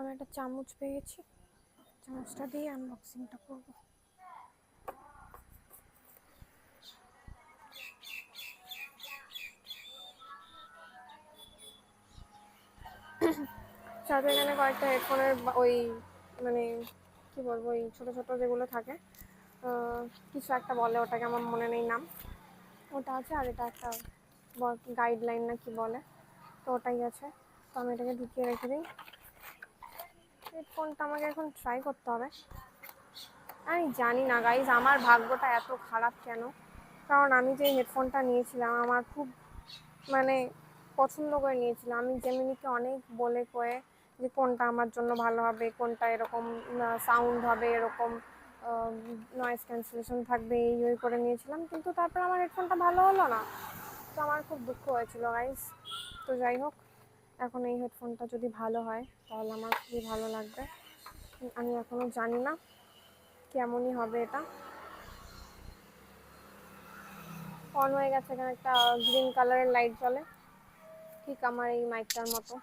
আমি একটা চামচ পেয়েছি, চামচটা দিয়ে আনবক্সিংটা করব। সাথে এখানে কয়েকটা হেডফোনের ওই মানে কি বলবো, ওই ছোটো ছোটো যেগুলো থাকে, কিছু একটা বলে ওটাকে, আমার মনে নেই নাম, ওটা আছে। আর এটা একটা গাইডলাইন না কি বলে, তো ওটাই আছে। তো আমি এটাকে ঢুকিয়ে রেখে দিই। হেডফোনটা আমাকে এখন ট্রাই করতে হবে। আমি জানি না গাইজ আমার ভাগ্যটা এত খারাপ কেন, কারণ আমি যে হেডফোনটা নিয়েছিলাম আমার খুব মানে পছন্দ করে নিয়েছিলাম। আমি জেমিনিকে অনেক বলে কয়ে যে কোনটা আমার জন্য ভালো হবে, কোনটা এরকম সাউন্ড হবে, এরকম নয়েজ ক্যান্সেলেশন থাকবে, এই ওই করে নিয়েছিলাম, কিন্তু তারপর আমার হেডফোনটা ভালো হলো না। তো আমার খুব দুঃখ হয়েছিল গাইজ। তো যাই হোক, এখন এই হেডফোনটা যদি ভালো হয় তাহলে আমার খুবই ভালো লাগবে। আমি এখনও জানি না কেমনই হবে এটা। অন হয়ে গেছে, এখানে একটা গ্রিন কালারের লাইট জ্বলে, ঠিক আমার এই মাইকটার মতো।